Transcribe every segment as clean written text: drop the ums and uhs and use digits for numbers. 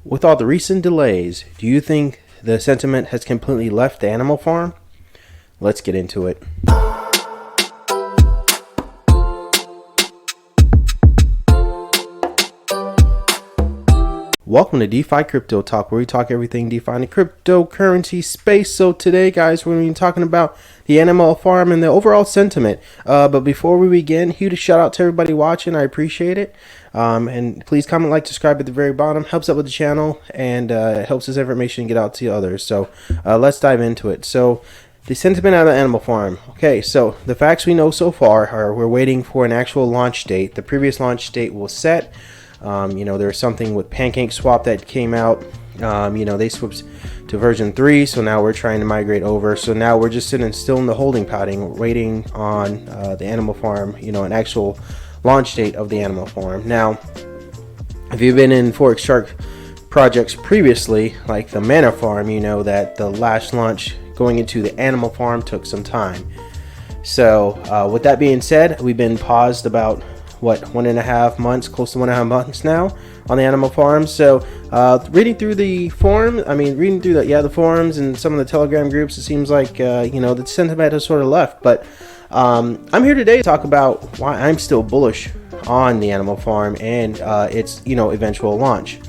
With all the recent delays, do you think the sentiment has completely left the animal farm? Let's get into it. Welcome to DeFi Crypto Talk, where we talk everything DeFi in the cryptocurrency space. So today, guys, we're going to be talking about the animal farm and the overall sentiment. But before we begin, huge shout out to everybody watching. I appreciate it. And please comment, like, subscribe at the very bottom. Helps out with the channel and helps this information get out to others. So let's dive into it. So the sentiment out of the animal farm. Okay, so the facts we know so far are we're waiting for an actual launch date. The previous launch date was set. There was something with PancakeSwap that came out. They switched to version 3, so now we're trying to migrate over. So now we're just sitting still in the holding pattern, waiting on the animal farm, an actual launch date of the animal farm. Now, if you've been in Forex Shark projects previously, like the Mana farm, you know that the last launch going into the animal farm took some time. So with that being said, we've been paused about 1.5 months, close to 1.5 months now on the animal farm. So reading through the forums and some of the Telegram groups, it seems like the sentiment has sort of left. But I'm here today to talk about why I'm still bullish on the animal farm and its eventual launch.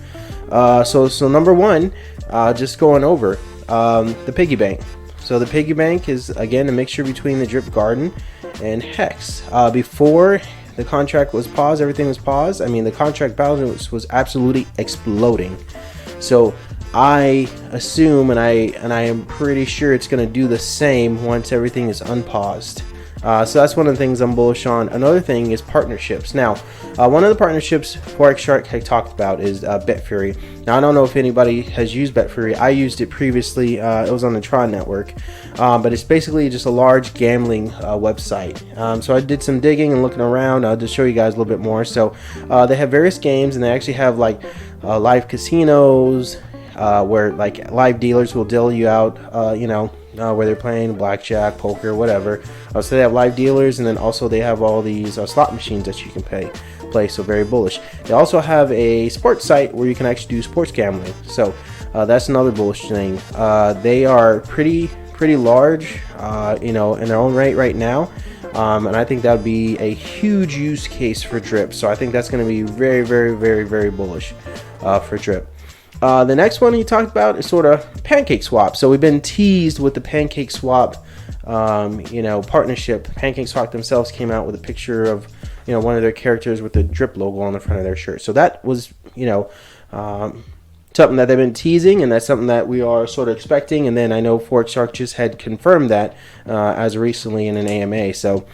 So number one, just going over the piggy bank. So the piggy bank is again a mixture between the drip garden and Hex. Before the contract was paused, everything was paused. I mean, the contract balance was absolutely exploding. So I assume, and I am pretty sure it's going to do the same once everything is unpaused. So that's one of the things I'm bullish on. Another thing is partnerships. Now, one of the partnerships Forex Shark had talked about is BetFury. Now, I don't know if anybody has used BetFury. I used it previously. It was on the Tron network, but it's basically just a large gambling website. So I did some digging and looking around to show you guys a little bit more. So they have various games, and they actually have like live casinos where like live dealers will deal you out, where they're playing blackjack, poker, whatever. So they have live dealers, and then also they have all these slot machines that you can play. So very bullish. They also have a sports site where you can actually do sports gambling. So that's another bullish thing. They are pretty large, in their own right now. And I think that would be a huge use case for Drip. So I think that's going to be very, very, very, very bullish for Drip. The next one you talked about is sort of PancakeSwap. So we've been teased with the PancakeSwap, partnership. PancakeSwap themselves came out with a picture of, one of their characters with the Drip logo on the front of their shirt. So that was, something that they've been teasing, and that's something that we are sort of expecting. And then I know Forex Shark just had confirmed that as recently in an AMA. So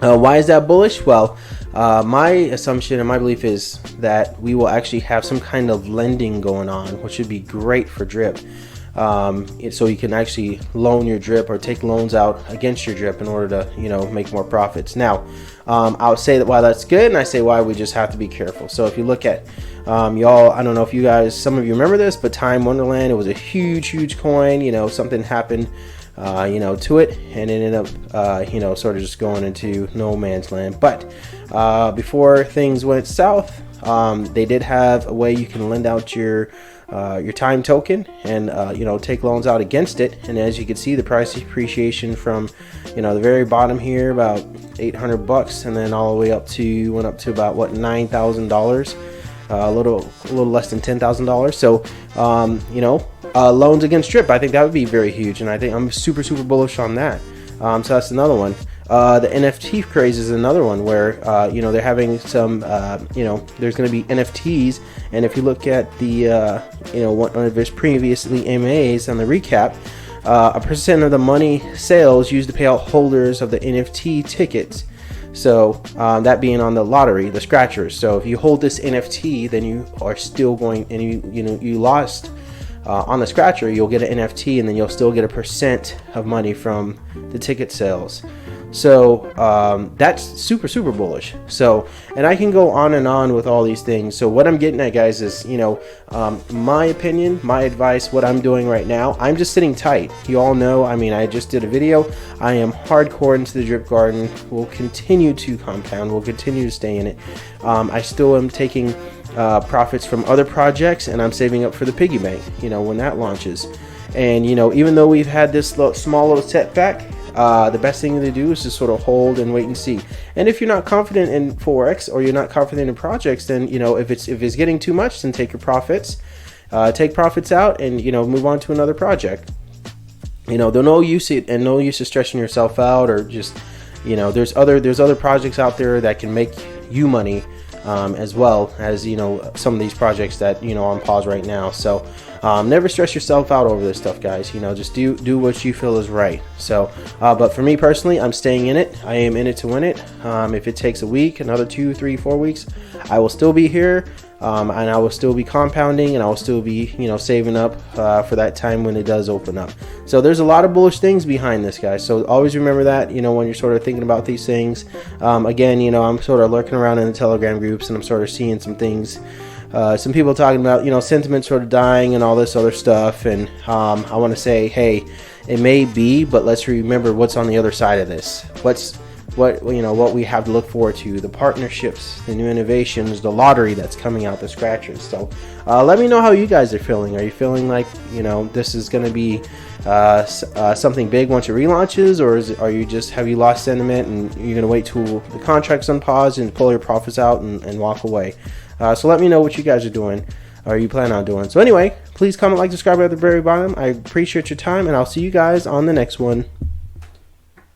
why is that bullish? Well, my assumption and my belief is that we will actually have some kind of lending going on, which would be great for Drip. So you can actually loan your Drip or take loans out against your Drip in order to, make more profits. Now, I would say that why that's good, and I say why we just have to be careful. So if you look at, y'all, I don't know if you guys, some of you remember this, but Time Wonderland, it was a huge coin. Something happened to it, and it ended up, sort of just going into no man's land. But before things went south, they did have a way you can lend out your time token and take loans out against it. And as you can see, the price appreciation from the very bottom here, about $800, and then all the way went up to about $9,000, a little less than $10,000. So loans against Drip, I think that would be very huge, and I think I'm super bullish on that. So that's another one. The NFT craze is another one where they're having some there's going to be NFTs, and if you look at the one of his previously AMAs on the recap, a percent of the money sales used to pay out holders of the NFT tickets. So that being on the lottery, the scratchers. So if you hold this NFT, then you are still going, and you lost on the scratcher, you'll get an NFT, and then you'll still get a percent of money from the ticket sales. So that's super bullish. So, and I can go on and on with all these things. So what I'm getting at, guys, is my opinion, my advice, what I'm doing right now. I'm just sitting tight. You all know, I mean, I just did a video. I am hardcore into the Drip Garden. We'll continue to compound. We'll continue to stay in it. I still am taking profits from other projects, and I'm saving up for the piggy bank, when that launches. And even though we've had this small little setback, the best thing to do is just sort of hold and wait and see. And if you're not confident in Forex, or you're not confident in projects, then if it's getting too much, then take your profits, take profits out, and move on to another project. There's no use of stressing yourself out, or just there's other projects out there that can make you money, as well as some of these projects that are on pause right now. So never stress yourself out over this stuff, guys. Just do what you feel is right. So but for me personally, I'm staying in it. I am in it to win it. If it takes a week, another 2, 3, 4 weeks, I will still be here. And I will still be compounding, and I will still be saving up for that time when it does open up. So there's a lot of bullish things behind this, guys. So always remember that when you're sort of thinking about these things. Again, I'm sort of lurking around in the Telegram groups, and I'm sort of seeing some things, some people talking about sentiment sort of dying and all this other stuff. And I want to say, hey, it may be, but let's remember what's on the other side of this. What we have to look forward to, the partnerships, the new innovations, the lottery that's coming out, the scratchers. So let me know how you guys are feeling. Are you feeling like this is going to be something big once it relaunches, or have you lost sentiment and you're going to wait till the contract's unpause and pull your profits out and walk away? So let me know what you guys are doing, or you plan on doing. So anyway, please comment, like, subscribe at the very bottom. I appreciate your time, and I'll see you guys on the next one.